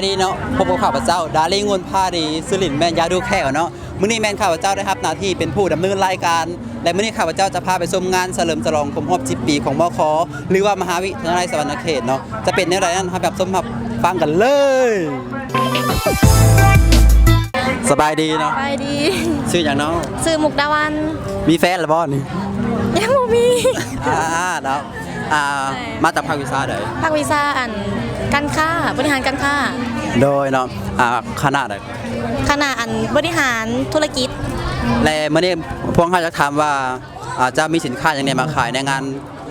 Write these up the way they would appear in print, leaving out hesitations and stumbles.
ดีเนาะพบกับข้าพเจ้าดาริงวนพาดีสุรินทร์แมนยาดูแค่เนาะมื้อนี้แมนข้าพเจ้าได้รับหน้าที่เป็นผู้ดำเนินรายการและมื้อนี้ข้าพเจ้าจะพาไปชมงานเฉลิมฉลองครบรอบ10 ปีของมค.หรือว่ามหาวิทยาลัยสวรรณเขตเนาะจะเป็นอย่างไรนั้นครับชมครับฟังกันเลยสบายดีเนาะสบายดีชื่ออย่างเนาะชื่อมุกดาวันมีแฟนหรือบ่นี่ ยังบ่มีเนาะมาจากภาควิชาใดภาควิชาการค้าบริหารการค้าโดยเนาะคณะใดคณะบริหารธุรกิจและมื้อนี้พวกเขาจะถามว่าจะมีสินค้าอย่างไรมาขายในงาน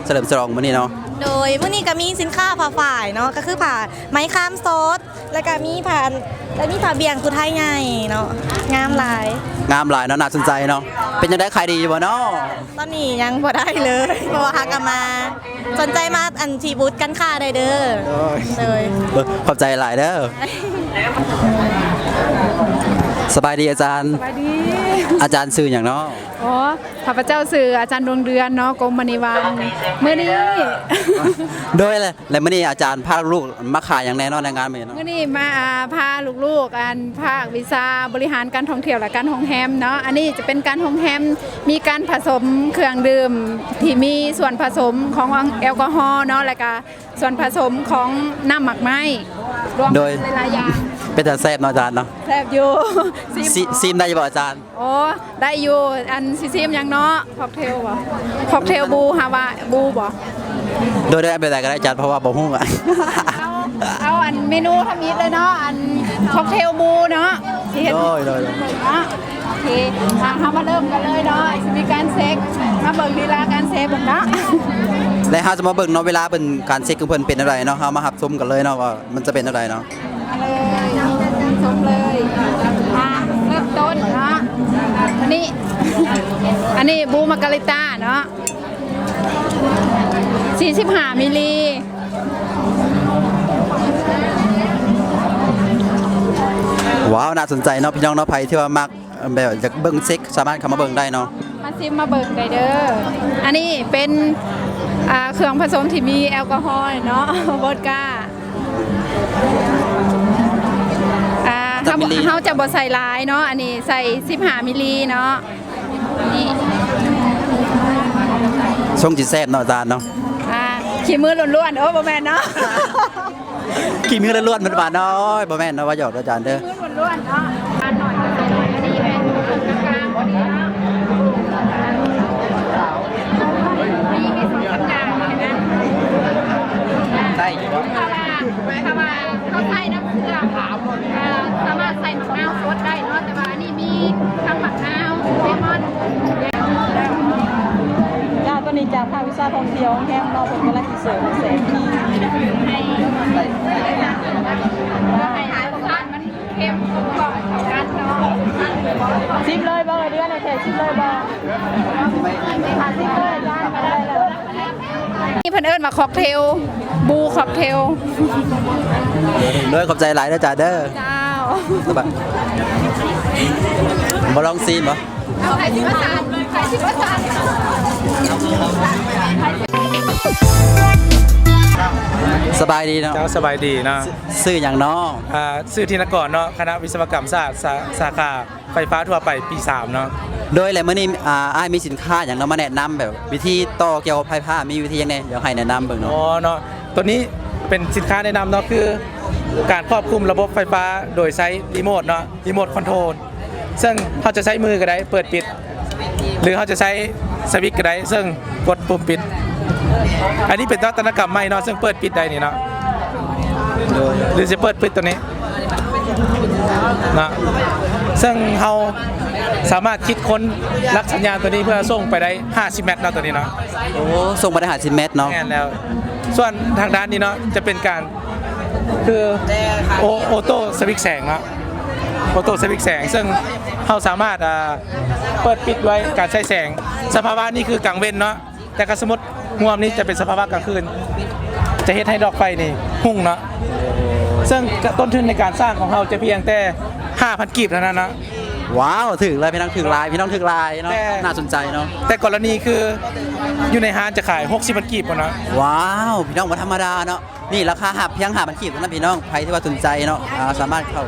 เฉลิมฉลองมื้อนี้เนาะโดยมื้อนี้ก็มีสินค้าผ้าฝ่ายเนาะก็คือผ้าไม้ค้ามโซดแล้วก็มีผ้าเบี่ยงสุดท้ายไงเนาะงามหลายเนาะน่าสนใจเนาะเป็นยังไงขายดีบ่เนาะตอนนี้ยังบ่ได้เลยเพราะว่าหากมาสนใจมาที่บูธการค้าได้เด้อเลยขอบใจหลายเด้อสบายดีอาจารย์สบายดีอาจารย์ชื่ออย่างเนาะอ๋อข้าพเจ้าสื่ออาจารย์ดวงเดือนเนาะกรมมณีวันมื้อนี้โดยเลยและมื้อนี้อาจารย์พาลูกมาขายอย่างแน่นอนในงานมื้อนี้เนาะมื้อนี้มาพาลูกๆภาควิชาบริหารการท่องเที่ยวและการโรงแรมเนาะอันนี้จะเป็นการโรงแรมมีการผสมเครื่องดื่มที่มีส่วนผสมของแอลกอฮอล์เนาะแล้วก็ส่วนผสมของน้ำหมักไม้รวมหลายๆอย่างเป็นแต่แซ่บเนาะอาจารย์เนาะแซ่บอยู่ซีมได้บ่อาจารย์โอ้ได้อยู่ซีมอย่างเนาะค็อกเทลบ่ค็อกเทลบูฮาวาบูบ่โดยได้ไปแต่ก็ได้อาจารย์เพราะว่าบ่ฮู้อ่ะเอาเมนูทำอีกเลยเนาะค็อกเทลบูเนาะโดยโอเคมาเริ่มกันเลยเนาะมีการเซ็กมาเบิ่งลีลาการเซ็กเนาะและเฮาจะมาเบิ่งเนาะเวลาเป็นการเซ็กของเพิ่นเป็นอะไรเนาะเฮามารับชมกันเลยเนาะว่ามันจะเป็นอะไรเนาะเลยชมเลยเริ่มต้นเนาะอันนี้บูมาการิต้าเนาะ45 มิลลิว้าวน่าสนใจเนาะพี่น้องเนาะไผที่ว่ามักแบบจะเบิ่งเซ็กสามารถเข้ามาเบิ่งได้เนาะมาซิมมาเบิ่งได้เด้ออันนี้เป็นเครื่องผสมที่มีแอลกอฮอล์เนาะวอดก้าเขาจะบ่ใส่หลายเนาะอันนี้ใส่15 มิลลิเนาะนี่ช่วงจิตแซ่บเนาะอาจารย์เนาะขี้มือล้วนๆบ่แม่นเนาะขี้มือล้วนๆมันบาดน้อยบ่แม่นเนาะว่าหยอกอาจารย์เด้อมือล้วนๆเนาะอันหน่อยอันนี้เป็นกลางๆบ่ดีเนาะมีสองกลางๆนะใช่อยู่บ่เขาใส่น้ำเกลือขาวสามารถใส่มะนาวสดได้เนาะแต่ว่าอันนี้มีทั้งมะนาวเลมอนตอนนี้จากภาควิชาท่องเที่ยวแฮมเราเป็นกำลังเสริมแสงที่ให้หายของมันเข้มข้นกว่าเท่ากันเนาะชิมเลยบ้างเดือนในแถวชิมเลยบ้างชิมเลยร้านมาได้เลยนี่เพิ่นเอิ้นมาค็อกเทลบูค็อกเทลด้วยขอบใจหลายนะจ๊ะเด้อเจ้าสบายมาลองซีมบ่เอาให้ชิมอาจารย์ให้ชิมอาจารย์สบายดีเนาะเจ้าสบายดีเนาะซื้ออย่างเนาะซื้อที่นกรเนาะคณะวิศวกรรมศาสตร์สาขาไฟฟ้าทั่วไปปี3เนาะโดยอะไรเมื่อนี้อ้ายมีสินค้าอย่างเนาะมาแนะนำแบบวิธีต่อเกี่ยวกับไฟฟ้ามีวิธียังไงเดี๋ยวให้แนะนำเบิ่งเนาะเนาะตัวนี้เป็นสินค้าแนะนำเนาะคือการควบคุมระบบไฟฟ้าโดยใช้รีโมทเนาะรีโมทคอนโทรลซึ่งเขาจะใช้มือก็ได้เปิดปิดหรือเขาจะใช้สวิตช์ก็ได้ซึ่งกดปุ่มปิดอันนี้เป็นนวัตกรรมใหม่เนาะซึ่งเปิดปิดได้นี่เนาะหรือจะเปิดปิดตัวนี้นะซึ่งเราสามารถคิดค้นลักสัญญาณตัวนี้เพื่อส่งไปได้50 เมตรเนาะตัวนี้เนาะโอ้ส่งไปได้50 เมตรเนาะแน่แล้วส่วนทางด้านนี้เนาะจะเป็นการคือออโต้สวิตช์แสงเนาะออโต้สวิตช์แสงซึ่งเราสามารถเปิดปิดไว้การใช้แสงสภาวะนี้คือกลางเว้นเนาะแต่สมมติง่วงนี้จะเป็นสภาวะกลางคืนจะเฮ็ดให้ดอกไฟนี่หุ่งเนาะซึ่งต้นทุนในการสร้างของเราจะเพียงแต่ 5,000 กีบเท่านั้นนะว้าวถึงเลยพี่น้องถึงลายเนาะน่าสนใจเนาะแต่กรณีคืออยู่ในห้างจะขาย60,000 กีบเนาะว้าวพี่น้องมาธรรมดาเนาะ นี่ราคาหับเพียง5,000กีบเท่านั้นพี่น้องใครที่ว่าสนใจเนาะสามารถเข้า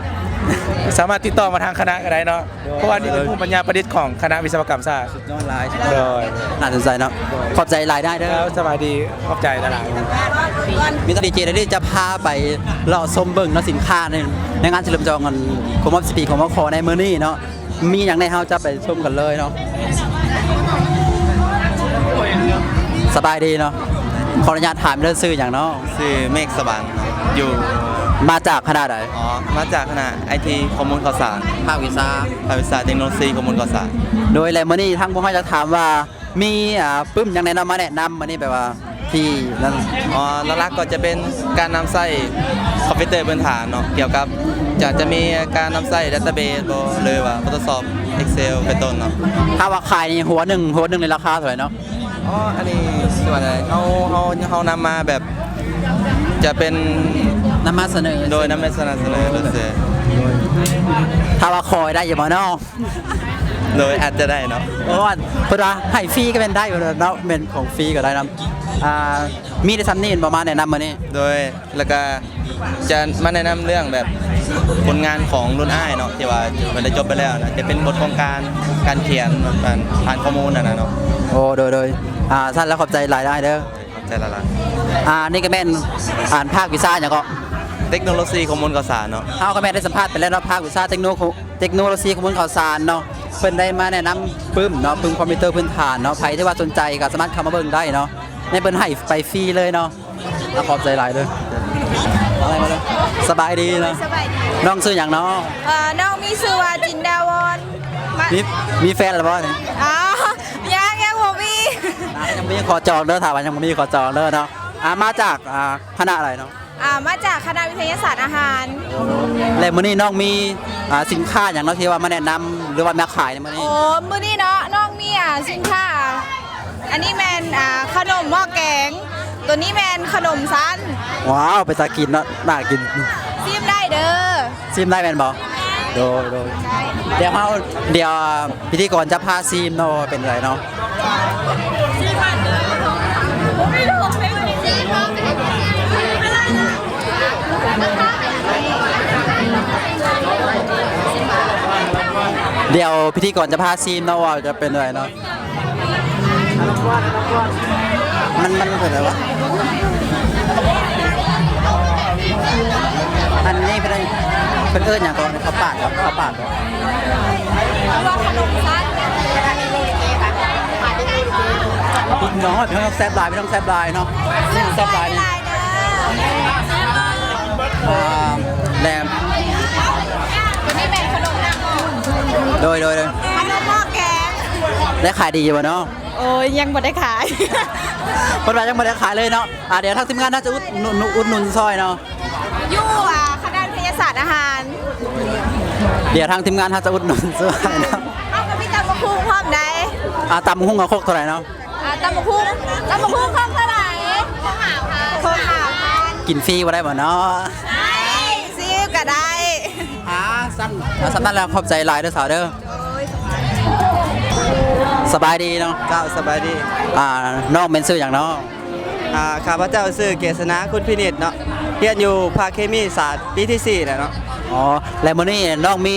สามารถติดต่อมาทางคณะก็ได้เนาะเพราะว่านี่เป็นผู้ปัญญาประดิษฐ์ของคณะวิศวกรรมศาสตร์ ย้อนไลน์ โดย น่าสนใจเนาะขอบใจหลายได้เด้ แล้ อ วสบายดีขอบใจหลาย มีตดีเจได้จะพาไปเลาะชมเบิ่งเนาะสินค้าในงานเฉลิมฉลองกันคมรอบ10 ปีของมคในมื้อนี้เนาะมีอย่างในเฮาจะไปชมกันเลยเนาะสบายดีเนาะขออนุญาตถามเรื่องซื้ออย่างเนาะ ชื่อเมฆสว่างอยู่ มาจากคณะใด มาจากคณะไอทีข้อมูลข่าวสาร ภาควิชา ภาควิชาเทคโนโลยีข้อมูลข่าวสาร โดยแลมื้อนี้ทั้งพวกเราจะถามว่ามีปึ้มอย่างแนะนำมาแนะนำมื้อนี้แบบว่าที่นั่น หลักๆก็จะเป็นการนำใส่คอมพิวเตอร์พื้นฐานเนาะเกี่ยวกับจะมีการนำใส่ดัตเตอร์เบสเลยว่า Photoshop Excel เป็นต้นเนาะ ถ้าว่าขายนี่หัวหนึ่งในราคาเท่าไหร่เนาะ อันนี้ส่วนอะไรเขานำมาแบบจะเป็น นำมาเสนอ โดยนำมาเสนอเลยเสีย ถ้าว่าคอยได้อยู่บ่เนาะ โดยอาจจะได้เนาะ เพราะว่าเพิ่นว่าให้ฟรีก็เป็นได้อยู่เนาะเป็นของฟรีก็ได้นํมีได้ซ้ำนี่ประมาณแนะนำมื้อนี้ โดยแล้วก็จะมาแนะนำเรื่องแบบผลงานของรุ่นอ้ายเนาะที่ว่ามันได้จบไปแล้วนะจะเป็นบทโครงการเขียนผ่านข้อมูลนะเนาะ โอ้โดยสั้นแล้วขอบใจหลายได้เด้อ ขอบใจละ นี่ก็แม่นอ่านภาควิชาหยังก็ เทคโนโลยีข้อมูลข่าวสารเนาะ เฮาก็แม่นได้สัมภาษณ์ไปแล้วเนาะภาควิชาเทคโนโลยีข้อมูลข่าวสารเนาะเพิ่นได้มาแนะนำปึ้มเนาะปึ้มคอมพิวเตอร์พื้นฐานเนาะใครที่ว่าสนใจก็สามารถเข้ามาเบิ่งได้เนาะในเพิ่นให้ไปฟรีเลยเนาะขอบใจหลายเด้ออะไรมาเลยสบายดีเนาะ สบายดี น้องซื้ออย่างเนาะ น้องมีชื่อว่าจินดาวอนมา มีแฟนหรือเปล่าเนี่ย อ๋อยังบ่มี ยังไม่ขอจองเด้อถามว่ายังไม่ขอจองเด้อเนาะมาจากคณะอะไรเนาะ มาจากคณะวิทยาศาสตร์อาหาร แล้วมื้อนี้น้องมีสินค้าอย่างเนาะที่ว่ามาแนะนำหรือว่ามาขายในมื้อนี้ โอ้มื้อนี้เนาะน้องมีสินค้าอันนี้แมนขนมหม้อแกง ตัวนี้แมนขนมสั้น ว้าวไปตากินเนาะน่ากิน ซิมได้เด้อ ซิมได้แม่นบ่โดยเดี๋ยวพิธีกรจะพาซิมเนาะเป็นไรเนาะเดี๋ยวพิธีกรจะพาซีมเนาะว่าจะเป็นอะไรเนาะมันเป็นอะไรวะอันนี้เป็นเอิญอย่างก่อนเขาปาดเหรอเขาปาดเหรอ ว่าขนมสั้น พี่น้องไม่ต้องแซบลายไม่ต้องแซบลายเนาะแซบลายนี่แรม ตัวนี้แมนขนมนางม โดย ขนมหม้อแกง ได้ขายดีอยู่เนาะ โอ้ยยังบ่ได้ขาย คนเรายังไม่ได้ขายเลยเนาะเดี๋ยวทางทีมงานน่าจะอุดหนุนซอยเนาะ อยู่คณะวิทยาศาสตร์อาหาร เดี๋ยวทางทีมงานน่าจะอุดหนุนซอยเนาะ เอากับพี่ตำบักหุ่งพร้อมได้ ตำหุ้งกับโคกเท่าไหร่เนาะ ตำบักหุ่งพร้อมเท่าไหร่โคหาพัน กินฟรีมาได้บ่เนาะ ได้ซิวก็ได้ ซ้ำนั่นแล้วขอบใจหลายเด้อสาวเด้อสบายดีเนาะ เจ้าสบายดี น้องเป็นซื้ออย่างเนาะ ข้าพเจ้าชื่อเกษณะคุณพินิจเนาะเรียนอยู่ภาคเคมีศาสตร์ปีที่4เนาะ อ๋อแล้วมื้อนี้น้องมี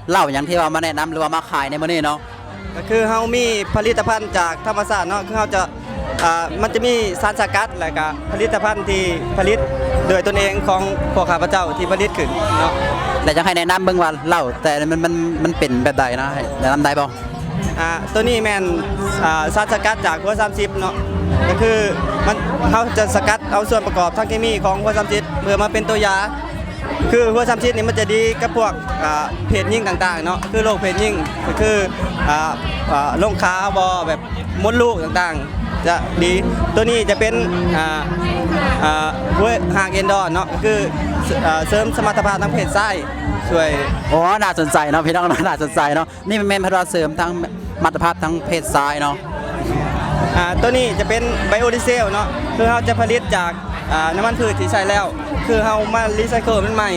เหล้าอย่างที่ว่ามาแนะนำหรือว่ามาขายในมื้อนี้เนาะ ก็คือเฮามีผลิตภัณฑ์จากธรรมชาติเนาะคือเฮาจะมันจะมีสารสกัดแล้วก็ผลิตภัณฑ์ที่ผลิตโดยตนเองของพวกข้าพเจ้าที่ผลิตขึ้นเนาะ แล้วจะให้แนะนำเบิ่งว่าเหล้าแต่มันเป็นแบบใดนะให้แนะนำได้บ่ ตัวนี้แม่นสารสกัดจากหัว30เนาะก็คือมันเขาจะสกัดเอาส่วนประกอบทางเคมีของหัว30เพื่อมาเป็นตัวยาคือหัว30นี่มันจะดีกับพวกเพศหญิงต่างๆเนาะคือโรคเพศหญิงก็คือโรคขาบอแบบมดลูกต่างๆจะดีตัวนี้จะเป็นหัวหากเอนดอนเนาะก็คือเสริมสมรรถภาพทางเพศชายช่วย อ๋อน่าสนใจเนาะพี่น้องน่าสนใจเนาะนี่มันแม่นพัฒนาเสริมทั้งมัตรภาพทั้งเพศซ้ายเนาะ ตัวนี้จะเป็นไบโอดีเซลเนาะคือเราจะผลิตจากน้ำมันพืชที่ใช้แล้ว คือเรามารีไซเคิลมันใหม่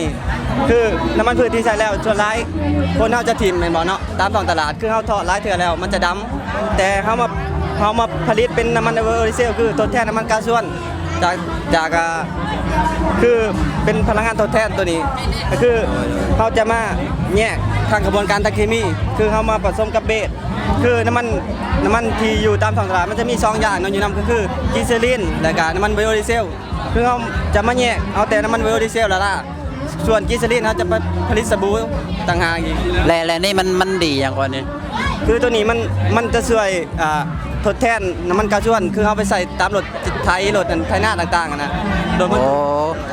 คือน้ำมันพืชที่ใช้แล้วส่วนร้ายคนเราจะถิ่มแม่นบ่เนาะตามท้องตลาดคือเราทอดหลายเทื่อแล้วมันจะดำแต่เรามาผลิตเป็นน้ำมันไบโอดีเซลคือทดแทนน้ำมันก๊าซส่วน จากคือเป็นพลังงานทดแทนตัวนี้ก็คือเขาจะมาแยกทางกระบวนการทางเคมีคือเขามาผสมกับเบสคือน้ำมันที่อยู่ตามท้องตลาดมันจะมี2อย่างเนาะอยู่นำก็คือกิเซลินและก็น้ำมันไบโอดีเซลคือเขาจะมาแยกเอาแต่น้ำมันไบโอดีเซลแล้วล่ะส่วนกิเซลินเขาจะผลิตสบู่ต่างหากอีก และนี่มันดีอย่างก่อนนี่ คือตัวนี้มันจะช่วยทดแทนน้ำมันกาชวนคือเอาไปใส่ตามรถไถรถไถหน้าต่างๆอะนะโดยมัน โอ้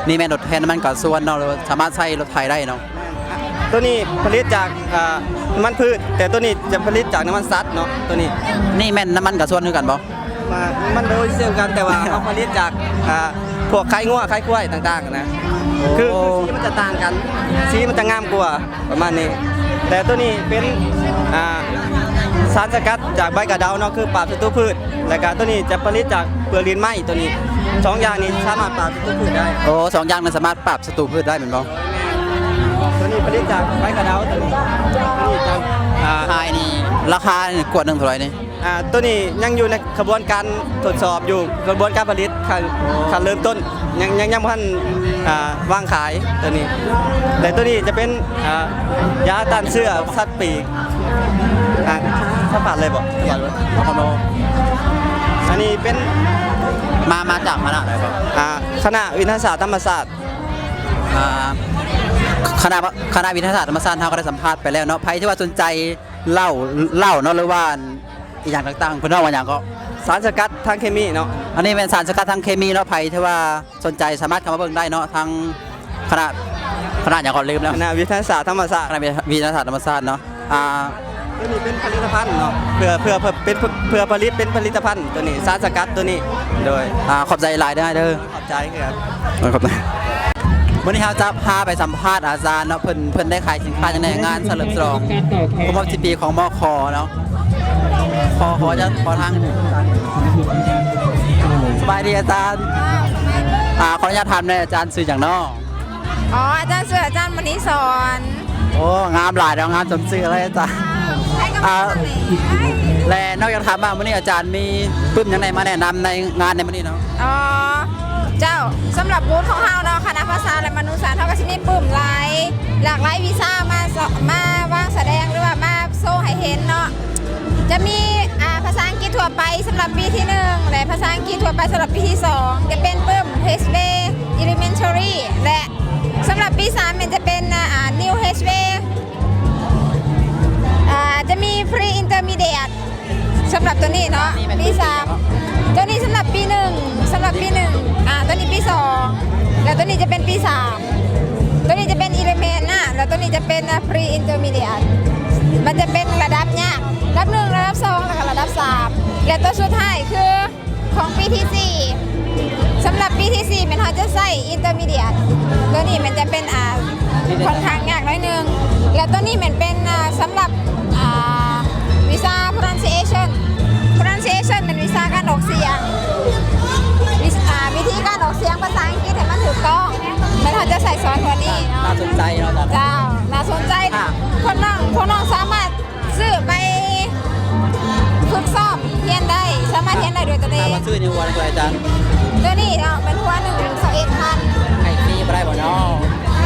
นี่แม่นรถแทนน้ำมันก่อส่วนเนาะเราสามารถใช้รถไถได้เนาะ ตัวนี้ผลิตจากน้ำมันพืชแต่ตัวนี้จะผลิตจากน้ำมันซัดเนาะตัวนี้ นี่แม่นน้ำมันก่อส่วนคือกันบ่ มันโดยเซลกันแต่ว่าเขาผลิตจากพวกไข่งัวไข่ควายต่างๆอะนะคือสีมันจะต่างกันสีมันจะงามกว่าประมาณนี้ แต่ตัวนี้เป็นสารสกัดจากใบกระเดาเนาะคือปราบศัตรูพืชและก็ตัวนี้จะผลิตจากเปลือกลิ้นไหมตัวนี้2อย่างนี้สามารถปราบศัตรูพืชได้ โอ้สองอย่างมันสามารถปรับศัตรูพืชได้เป็นบ่ ตัวนี้ผลิตจากใบกระเดาตัวนี้จาก ราคานี่ราคานี่ขวดหนึงเท่าไหร่นี่ ตัวนี้ยังอยู่ในกระบวนการทดสอบอยู่กระบวนการผลิตขั้นเริ่มต้นยังพันวางขายตัวนี้ แต่ตัวนี้จะเป็นยาต้านเชื้อสัตว์ปีกถ้าผ่านเลยบอกผ่านเลย คอนโด อันนี้เป็น มาจากคณะอะไรบ่ คณะวิทยาศาสตร์ธรรมศาสตร์ อ่าคณะวิทยาศาสตร์ธรรมศาสตร์เราก็ได้สัมภาษณ์ไปแล้วเนาะใครที่ว่าสนใจเล่าเนาะหรือว่าอีกอย่างต่างๆเพิ่นเนาะว่าอย่างก็ สารสกัดทางเคมีเนาะ อันนี้เป็นสารสกัดทางเคมีเนาะไผที่ว่าสนใจสามารถเข้ามาเบิ่งได้เนาะทางคณะอย่างก่อนลืมแล้ว คณะวิทยาศาสตร์ธรรมศาสต ค ร์ ณะวิทยาศาสตร์ธรรมศาสตร์เนาะตัวนี้เป็นผลิตภัณฑ์เนาะเพื่อผลิตเป็นผลิตภัณฑ์ตัวนี้สารสกัดตัวนี้โดย ขอบใจหลายได้เด้อ ขอบใจครับ ขอบใจวันนี้เราจะพาไปสัมภาษณ์อาจารย์เนาะเพิ่นได้ขายสินค้าในงานเฉลิมฉลองครบรอบ10 ปีของมคเนาะขอจะขอทางสบายดีอาจารย์ขออนุญาตถามหน่อยอาจารย์สื่ออย่างเนาะ อ๋ออาจารย์เสืออาจารย์มณีสอน โอ้งามหลายแล้วงามสมชื่อเลยอาจารย์ ให้กำลังใจ และนอกจากถามมาวันนี้อาจารย์มีปึ้มยังไงมาแนะนำในงานในวันนี้เนาะ อ๋อเจ้าสำหรับบูธของเฮาเนาะคณะภาษาและมนุษยศาสตร์เฮาก็สิมีปุ่มหลากหลายวีซ่ามาวางแสดงหรือว่ามาโชว์ให้เห็นเนาะจะมีภาษาอังกฤษทั่วไปสำหรับปีที่1และภาษาอังกฤษทั่วไปสำหรับปีที่2จะเป็นปุ่ม HV Elementary และสำหรับปี3มันจะเป็นNew HV จะมี Pre Intermediate สำหรับตัวนี้เนาะปี3ตัวนี้สำหรับปี1ตัวนี้ปี2แล้วตัวนี้จะเป็นปี3ตัวนี้จะเป็น Element นะแล้วตัวนี้จะเป็น Pre Intermediate มันจะเป็นระดับยากระดับ1ระดับ2แล้วก็ระดับ3และตัวสุดท้ายคือของปีที่4สำหรับปีที่4มันเขาจะใส่ Intermediate ตัวนี้มันจะเป็นค่อนข้างยากหน่อยนึงแล้วตัวนี้มันเป็นสำหรับวีซ่า pronunciation เป็นวีซ่าการออกเสียงวิธีการออกเสียงภาษาอังกฤษให้มันถูกต้องมันเขาจะใส่ซ้อนตัวนี้เนาะ น่าสนใจเนาะอาจารย์ เจ้าน่าสนใจพวกน้องสามารถซื้อไปฝึกซ้อมเรียนได้สามารถเรียนได้ด้วยตัวเอ ถาม ง ว่าชื่อในหัวอะไรอาจารย์ ตัวนี้เนาะเป็นหัว121,000 ไอ้ฟรีบ่ได้บ่เนาะ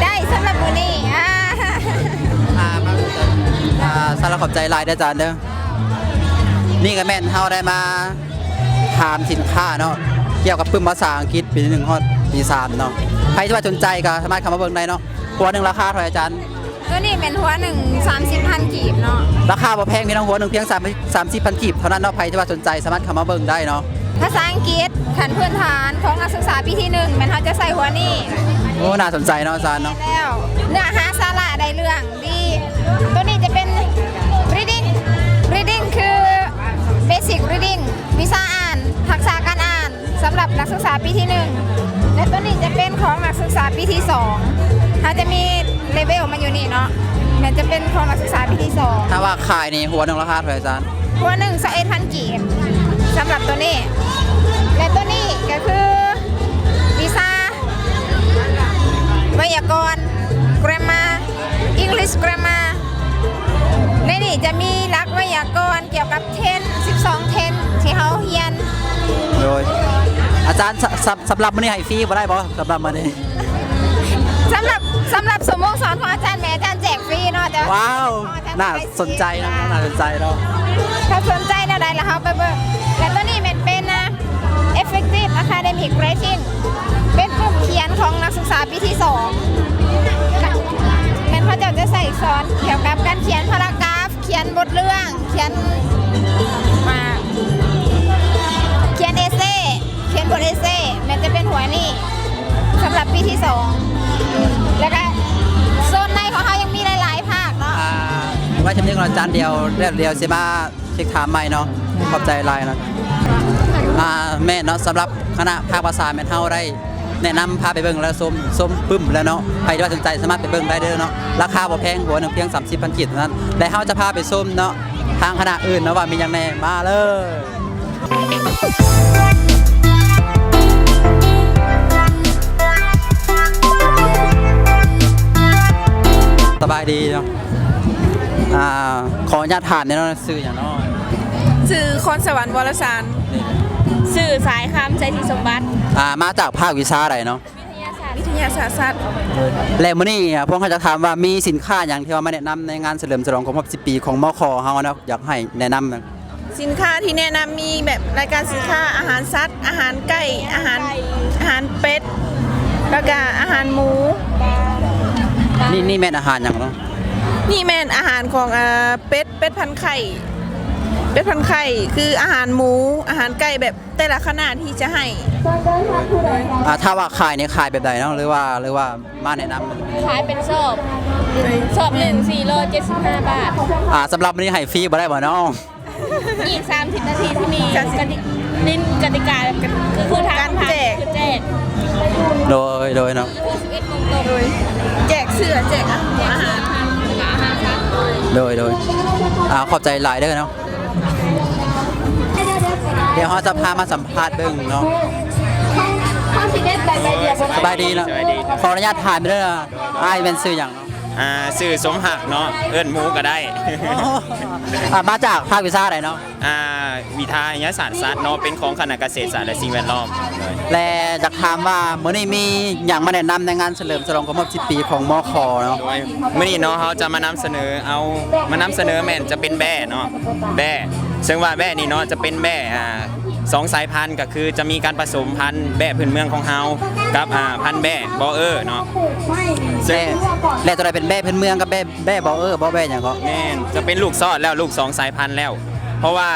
ได้สำหรับมือนี้สารบขอบใจหลายเด้ออาจารย์เด้อนี่ก็แม่นเฮาได้มาถามสินค้าเนาะเกี่ยวกับปึ้มภาษาอังกฤษปี1ฮอดปี3เนาะใครที่ว่าสนใจก็สามารถเข้ามาเบิ่งได้เนาะหัวหนึงราคาเท่าไหร่อาจารย์ ตัวนี้เป็นหัว30,000 กีบเนาะ ราคาบ่แพงมีน้องหัวหนึงเพียง30,000กีบเท่านั้นเนาะใครที่ว่าสนใจสามารถเข้ามาเบิ่งได้เนาะ ภาษาอังกฤษขั้นพื้นฐานของนักศึกษาปีที่1มันเขาจะใส่หัวนี้ โอ้น่าสนใจเนาะอาจารย์เนาะ แล้วเนื้อหาสาระได้เรื่องดีตัวนี้จะเป็น reading คือ basic reading วิชาอ่านทักษะการอ่านสำหรับนักศึกษาปีที่1และตัวนี้จะเป็นของนักศึกษาปีที่2เขาจะมีเลเวลมาอยู่นี่เนาะมันจะเป็นของนักศึกษาปีที่2 ถ้าว่าขายนี่หัวหนึงราคาเท่าไหร่อาจารย์ หัว121,000 กีบสำหรับตัวนี้และตัวนี้ก็คือวิชาไวยากรณ์ grammar English grammar ในนี่จะมีหลักไวยากรณ์เกี่ยวกับ12 ที่เขาเรียน โดยอา จารย์สำหรับมื้อนี้ให้ฟรีบ่ได้บ่สำหรับมื้อนี้ สำหรับสมองสอนของอาจารย์แม่อาจารย์แจกฟรีเนาะแต่ ว้าวน่าสนใจนะน่าสนใจเนาะ ถ้าสนใจแนวใดล่ะครับไปเบิ่งและตัวนี้เป็นนะ Effective Academic Writing เป็นกลุ่มเขียนของนักศึกษาปีที่2เป็นเขาจะใส่สอนเกี่ยวกับการเขียนพารากราฟเขียนบทเรื่องเขียนเอเซ่เขียนบทเอเซ่มันจะเป็นหัวนี่สำหรับปีที่2แล้วก็โซนในของเขายังมีหลายๆภาคเนาะ ไว้ชมนี้ก่อนอาจารย์เดียวสิมาเช็คถามใหม่เนาะขอบใจหลายนะแม่เนาะสำหรับคณะภาคภาษาแม่นเฮาได้แนะนำพาไปเบิ่งแล้วส้มปึ้มแล้วเนาะใครที่ว่าสนใจสามารถไปเบิ่งได้เด้อเนาะราคาบ่แพงหัวหนึงเพียง 30,000 กีบเท่านั้นและเฮาจะพาไปส้มเนาะทางคณะอื่นเนาะว่ามีหยังแน่มาเลยสบายดีเนาะขออนุญาตถามเนี่ยเนาะซื้ออย่างเนาะ สื่อคอนสวรรค์วรสารสื่อสายคำใจที่สมบัติ มาจากภาควิชาอะไรเนาะ วิทยาศาสตร์สัตว์ แล้วมื้อนี้พวกเขาจะถามว่ามีสินค้าอย่างที่ว่ามาแนะนำในงานเฉลิมฉลองครบรอบ10 ปีของมคเฮาเนาะอยากให้แนะนำนะ สินค้าที่แนะนำมีแบบรายการสินค้าอาหารสัตว์อาหารไก่อาหารเป็ดแล้วก็อาหารหมู นี่แม่นอาหารอย่างเนาะ นี่แม่นอาหารของเป็ดพันไข่เป็ดพันไข่คืออาหารหมูอาหารไก่แบบแต่ละขนาดที่จะให้ ถ้าว่าขายเนี่ยขายแบบใดเนาะหรือว่ามาแนะนำ ขายเป็นสอบ1 475 บาท สำหรับมื้อนี้ให้ฟรีบ่ได้บ่เนาะ อีก 30 นาทีที่มีกติกาคือทางผ่านคือแจก โดยเนาะ คือ11 โมงตรง แจกเสื้อแจกอาหาร โดยขอบใจหลายเด้อเนาะเดี๋ยวเราจะพามาสัมภาษณ์เบิ่งเนาะสบายดีเนาะขออนุญาตถามเด้ออ้ายเป็นชื่อหยังเนาะ สื่อสมหักเนาะเอิ้นหมูก็ได้ มาจากภาควิชาอะไรเนาะ วิทยาศาสตร์สัตว์เนาะเป็นของคณะเกษตรศาสตร์และสิ่งแวดล้อมเลย และอยากถามว่ามื้อนี้มีหยังมาแนะนำในงานเฉลิมฉลองครบรอบ10 ปีของมคเนาะ โดยเมื่อนี้เนาะเขาจะมานำเสนอแม่นจะเป็นแบ่เนาะแบ่ซึ่งว่าแบ่นี่เนาะจะเป็นแบ่2 สายพันธุ์ก็คือจะมีการผสมพันธุ์แบ่พื้นเมืองของเฮากับพันธุ์แบ่บอเออร์เนาะซึ่ง และตัวใดเป็นแบ่พื้นเมืองกับแบ่บอเออร์บ่แบ่หยังก็ แม่นจะเป็นลูกซอดแล้วลูก2 สายพันธุ์แล้ว เพราะว่า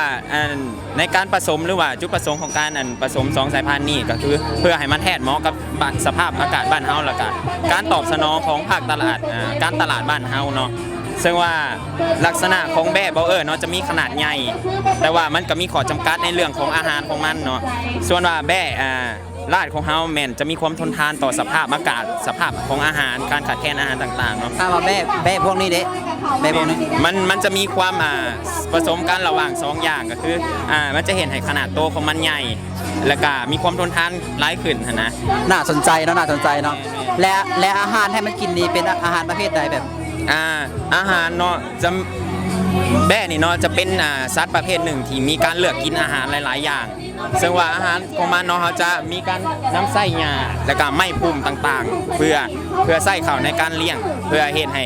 ในการผสมหรือว่าจุดประสงค์ของการผสม2 สายพันธุ์นี่ก็คือเพื่อให้มันแทนเหมาะกับสภาพอากาศบ้านเฮาและกันการตอบสนองของภาคตลาดการตลาดบ้านเฮาเนาะซึ่งว่าลักษณะของแบ่บอเออร์เนาะจะมีขนาดใหญ่แต่ว่ามันก็มีข้อจำกัดในเรื่องของอาหารของมันเนาะส่วนว่าแบ่ลาดของเฮาแม่นจะมีความทนทานต่อสภาพอากาศสภาพของอาหารการขาดแคลนอาหารต่างๆเนาะ ถ้าว่าแบ่พวกนี้เด้แบ่พวกนี้ มันจะมีความผสมกันระหว่าง2 อย่างก็คือมันจะเห็นให้ขนาดโตของมันใหญ่แล้วก็มีความทนทานหลายขึ้นนะ น่าสนใจเนาะและอาหารให้มันกินนี่เป็นอาหารประเภทใดแบบ อาหารเนาะจะแบ่นี่เนาะจะเป็นสัตว์ประเภทหนึ่งที่มีการเลือกกินอาหารหลายๆอย่างซึ่งว่าอาหารของมันเนาะเขาจะมีการน้ำไส้หญ้าแล้วก็ไม้พุ่มต่างๆเพื่อใส่เข้าในการเลี้ยงเพื่อเฮ็ดให้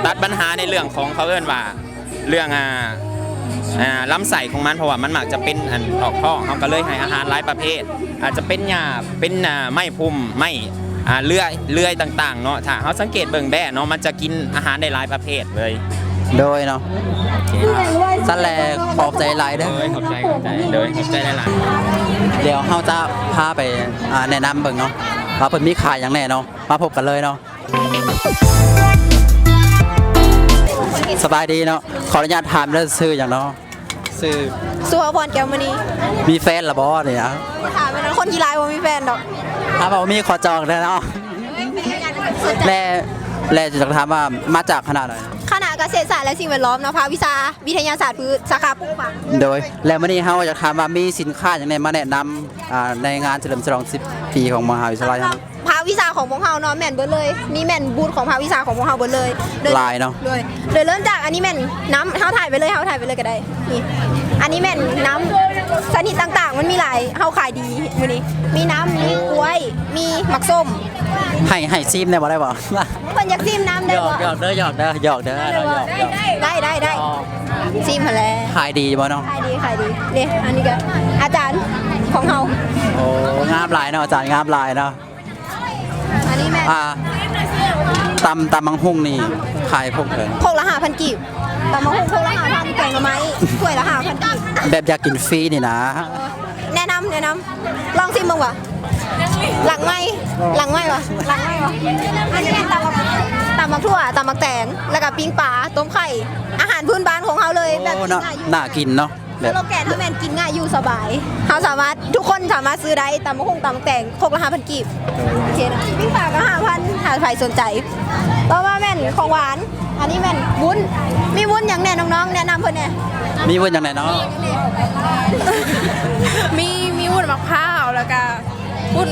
ตัดปัญหาในเรื่องของเขาเอิ้นว่าเรื่องลำไส้ของมันเพราะว่ามันมักจะเป็นออกท้องเขาก็เลยให้อาหารหลายประเภทอาจจะเป็นหญ้าเป็นไม้พุ่มไม้เลื่อยต่างๆเนาะถ้าเขาสังเกตเบิ่งแบ่เนาะมันจะกินอาหารได้หลายประเภทเลย โดยเนาะสั่นแลขอบใจหลายเด้อ ขอบใจหลาย เดี๋ยวเฮาจะพาไปแนะนำเบิ่งเนาะว่าเพิ่นมีขายหยังแน่เนาะมาพบกันเลยเนาะสบายดีเนาะขออนุญาตถามเรื่องชื่อหยังเนาะชื่อ สุภพรแก้วมณี มีแฟนละบ่เนี่ย ถามเป็นคนกีฬาว่ามีแฟนดอก ถ้าบอกมีขอจองได้เนาะและจะถามว่ามาจากคณะไหน คณะเกษตรศาสตร์และสิ่งแวดล้อมเนาะภาควิชาวิทยาศาสตร์พืชสาขาปลูกฝัง โดยแล้วมื้อนี้เฮาจะถามว่ามีสินค้าอย่างไรมาแนะนำในงานเฉลิมฉลอง10 ปีของมหาวิทยาลัยครับ ภาควิชาของพวกเฮาเนาะแม่นเบิดเลยมีแม่นบูธของภาควิชาของพวกเฮาเบิดเลย ลายเนาะ เลยเริ่มจากอันนี้แม่นน้ำเฮาถ่ายไปเลยก็ได้นี่อันนี้แม่นน้ ชนิดต่างๆ มันมีหลายเฮาขายดีมื้อนี้มีน้ำมีกล้วย มีหมักส้ม ให้ซีมได้บ่ได้บ่ เพิ่นอยากซิมน้ำได้ หยอ บ่ กหยอกเด้อหยอกเด้อหยอกเด้อหยอก ได้ซิมหั่นแหละ ขายดีบ่เนาะ ขายดีนี่อันนี้ก็อาจารย์ของเฮา โอ้งามหลายเนาะอาจารย์งามหลายเนาะ อันนี้แม่ ตำมังหุ่งนี่ขายพวกเถิง โคกละ5,000กีบแต่มาหุงโคกละ5,000แกงหน่อไม้ถ้วยละ5,000กีบ แบบอยากกินฟรีนี่นะ แนะนำลองซิมบ้างวะหลังไม่วะอันนี้ตำบักทั่วตำบักแตงแล้วก็ปิ้งปลาต้มไข่อาหารพื้นบ้านของเขาเลยแบบ โอ้ กิน เนาะ ง่ายอยู่ น่ากินเนาะแบ ส บ โลแกนเขาแมนกินง่ายอยู่สบายเขาสามารถทุกคนสามารถซื้อได้ตำบักหุ่งตำบักแตงโคกละ5,000กีบโอเคนะปิ้งปลาก็5,000หาใครสนใจต่อมาแม่นของหวาน อันนี้แม่นวุ้นมีวุ้นอย่างแน่น้องๆแนะนำเพื่อนเนี่ย มีเพิ่นจังไดเนาะ มีวุ้นมะพร้าวแล้วก็วุ้น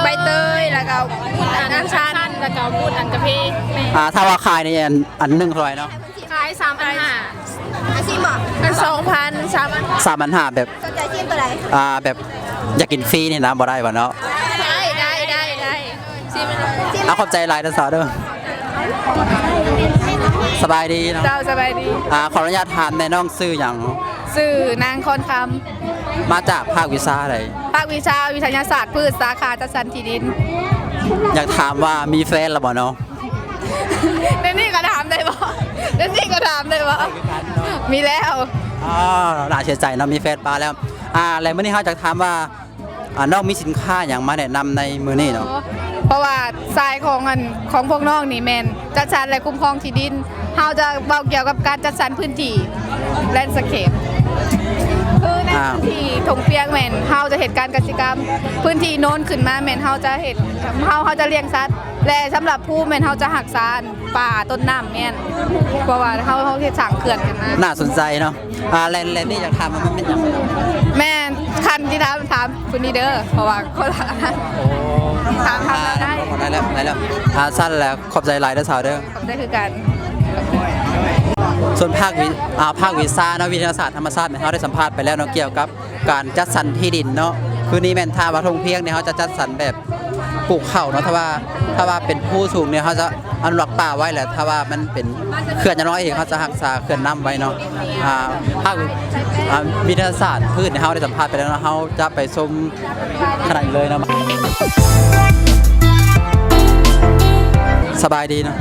ใบเตยแล้วก็วุ้นอันชันแล้วก็วุ้นอันกะเพรา ถ้าว่าขายนี่อันหนึงเท่าไหร่เนาะ ขาย3,500 อาซิมบอก อัน2,000 3,000 3,500แบบ สนใจซิมตัวไหน แบบอยากกินฟรีนี่นะบ่ได้บ่เนาะ ได้ซิม ขอบใจหลายเด้อสาวเด้อสบายดีเนาะ เจ้าสบายดี ขออนุญาตถามในน้องซื้อหยัง สื่อนางคอนค มาจากภาควิชาอะไร ำภาควิชาวิทยาศาสตร์พืชสาขาจัดสรรที่ดิน อยากถามว่ามีแฟนแล้วบ่เนาะ เดนนี่ก็ถามได้บ่มีแล้ว น่าเชื่อใจเนาะมีแฟนปลาแล้วอะไรมื้อนี้เฮาจะถามว่าน้องมีสินค้าหยังมาแนะนำในมื้อนี้เนาะ เพราะว่าทรายของพวกน้องนี่แมนจัดสรรและคุ้มครองที่ดินเฮาจะเบาเกี่ยวกับการจัดสรรพื้นที่แลนด์สเคปคือในพื้นที่ถงเปียกแมนเฮาจะเหตุการเกษตรกรรม พื้นที่โน้นขึ้นมาแมนเฮาจะจะเลี้ยงสัตว์และสำหรับผู้แมนเฮาจะหักษาป่าต้นน้ำแมนเพราะว่าเฮาเฮ็ดสร้างเขื่อนกันนะ น่าสนใจเนาะแลนนี่อยากถามว่ามันเป็นหยัง แม่คันที่ถามคุณนี่เด้อเพราะว่าคนละอันถามเราได้ ได้แล้วสั้นแล้วขอบใจหลายเด้อสาวเด้อ ได้คือกัน ส่วนภาควิชาเนาะวิทยาศาสตร์ธรรมศาสตร์เนี่ยเขาได้สัมภาษณ์ไปแล้วเนาะเกี่ยวกับการจัดสรรที่ดินเนาะคือนี่แม่นท่าว่าทงเพียงเนี่ยเขาจะจัดสรรแบบปลูกข้าวเนาะถ้าว่าเป็นผู้สูงเนี่ยเขาจะอนุรักษ์ป่าไว้แหละถ้าว่ามันเป็นเขื่อนน้อยเองเขาจะรักษาเขื่อนน้ำไว้เนาะภาควิทยาศาสตร์พืชเนี่ยเขาได้สัมภาษณ์ไปแล้วเนาะเขาจะไปชมขนาดเลยเนาะสบายดีเนาะ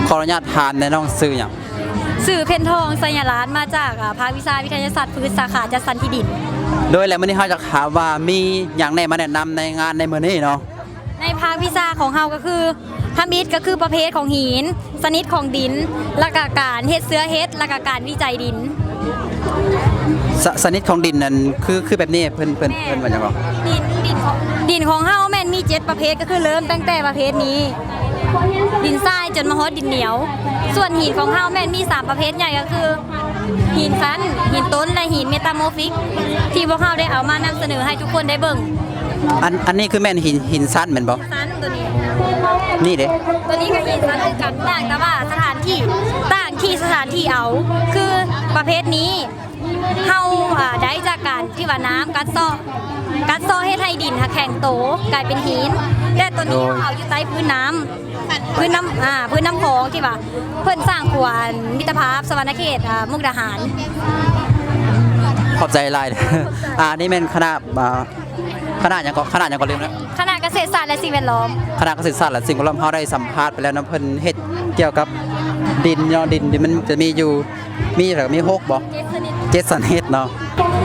ขออนุญาตทานในน้องซื้ออย่าง สื่อเพนทองสัญลักษณ์มาจากภาควิชาวิทยาศาสตร์พืชสาขาจัดสรรที่ดิน โดยแล้วมื้อนี้เขาจะถามว่ามีอย่างไหนมาแนะนำในงานในมื้อนี้เนาะ ในภาควิชาของเฮาก็คือทำอิฐก็คือประเภทของหินชนิดของดินและก็การเฮ็ดเสื้อเฮ็ดและก็การวิจัยดิน สนิทของดินนั่นคือแบบนี้เพิ่นว่าจังบ่ ดินของเฮาแม่นมี7ประเภทก็คือเริ่มตั้งแต่ประเภทนี้ ดินทรายจนมาฮอดดินเหนียว ส่วนหินของเฮาแม่นมี3ประเภทใหญ่ก็คือหินคันหินต้นและหินเมตาโมฟิกที่พวกเฮาได้เอามานำเสนอให้ทุกคนได้เบิ่ง อันนี้คือแม่นหินสั้นแม่นบ่ ซันตัวนี้ นี่เด้ ตัวนี้ก็หินซันคือกันต่างแต่ว่าสถานที่ต่างที่สถานที่เอาคือประเภทนี้เฮาได้จากการที่ว่าน้ำกัดเซาะเฮ็ดให้ดินแข็งโตกลายเป็นหินแต่ตัวนี้เอาอยู่ใต้พื้นน้ำพื้นน้ำของที่ว่าเพิ่นสร้างขวานมิตรภาพสวรรณเขตมุกดาหาร ขอบใจหลายเด้อนี่แม่นคณะหยังก็ลืมแล้ว คณะเกษตรศาสตร์และสิ่งแวดล้อม คณะเกษตรศาสตร์และสิ่งแวดล้อมเฮาได้สัมภาษณ์ไปแล้วเนาะเพิ่นเฮ็ดเกี่ยวกับดินเนาะดินมันจะมีอยู่มีเท่ามี6บ่7ชนิดเนาะ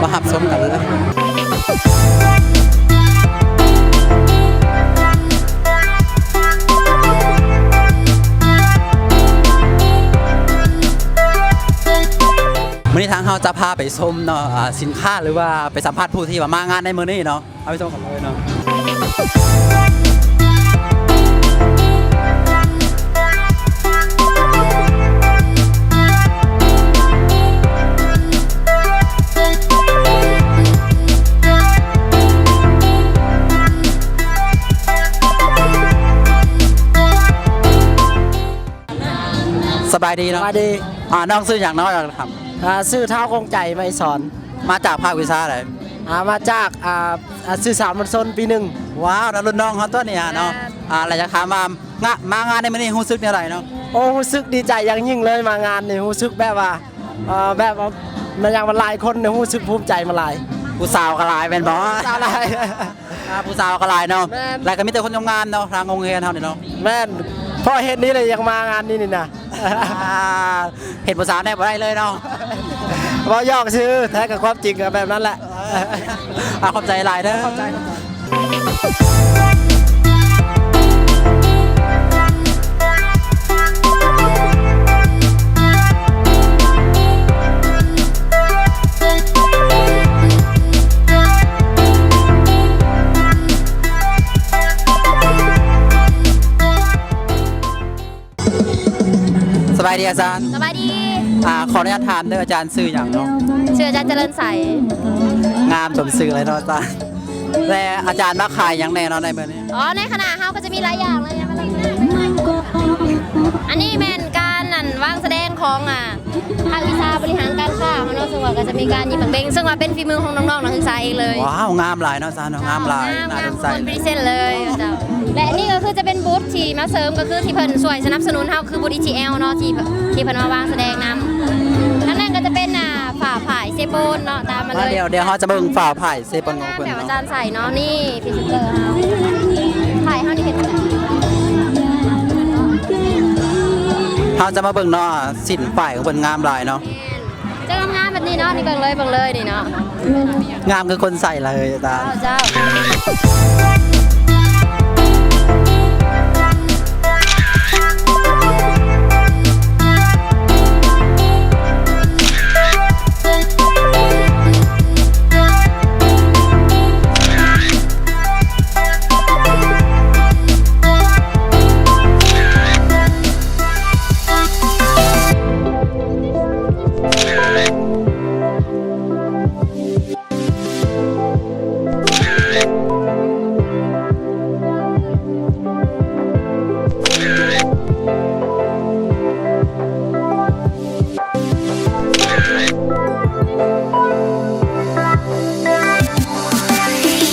มาหับชมกันเลย มื้อนี้ทางเฮาจะพาไปชมเนาะสินค้าหรือว่าไปสัมภาษณ์ผู้ที่ว่ามางานในมื้อนี้เนาะเอาไปชมกันเลยเนาะสบายดีเนาะ สบายดี น้องซื้ออย่างน้อยครับ ซื้อเท้าคงใจไม่สอน มาจากภาควิชาอะไร มาจากสื่อสารมวลชนปีหนึ่ง ว้าวแล้วรุ่นน้องเขาตัวเนี่ยเนาะอะไรจะถามมางานในมื้อนี้รู้สึกอะไรเนาะ โอ้รู้สึกดีใจอย่างยิ่งเลยมางานนี่รู้สึกแบบว่าแบบว่ามันยังมาหลายคนเนี่ยรู้สึกภูมิใจมาหลาย ผู้สาวก็หลายเป็นบ่ สาวหลาย ผู้สาวก็หลายเนาะ แม่น แล้วก็มีแต่คนทำงานเนาะทางโรงเรียนเฮานี่เนาะ แม่นเพราะเหตุนี้เลยยังมางานนี้นี่นะ เห็นผู้สาวแน่บ่ได้เลยเนาะ ว่าหยอกชื่อแท้กับความจริงอะแบบนั้นแหละ ขอบใจหลายเด้อขอบใจ สบายดีอาจารย์ สบายดี ขออนุญาตถามเด้ออาจารย์ชื่ออย่างเนาะ ชื่ออาจารย์เจริญใส งามสมชื่อเลยเนาะอาจารย์และอาจารย์มาขายอย่างแน่เนอนในเบอร์นี้ อ๋อในคณะเฮาก็จะมีหลายอย่างเลยนะอันนี้แม่นการวางแสดงของภาควิชาบริหารการค้าของเราซึ่งว่าก็จะมีการยิงบังเบงซึ่งว่าเป็นฝีมือของน้องๆนักศึกษาเองเลย ว้าวงามหลายเนาะอาจารย์เนาะงามหลายน่าสนใจ คนพรีเซนต์เลยเจ้าและนี่ก็คือจะเป็นบูธที่มาเสริมก็คือที่เพิ่นช่วยสนับสนุนเฮาคือบูธ EGL เนาะที่เพิ่นมาวางแสดงนำทั้งนั้นก็จะเป็นฝ่าผายเซโปนเนาะตามมาเลย เดี๋ยวเขาจะเบิ่งฝ่าไผ่เซปนของเพิ่น แบบอา เนาะ จารย์ใส่เนาะนี่พรีเซนเตอร์เฮาถ่ายเฮานี่เป็นแบบ เขาจะมาเบิ่งเนาะสินฝ่ายของเพิ่นงามหลายเนาะ จะงามๆแบบนี้เนาะนี่เบิ่งเลยนี่เนาะ งามคือคนใส่เลยอาจารย์ เจ้า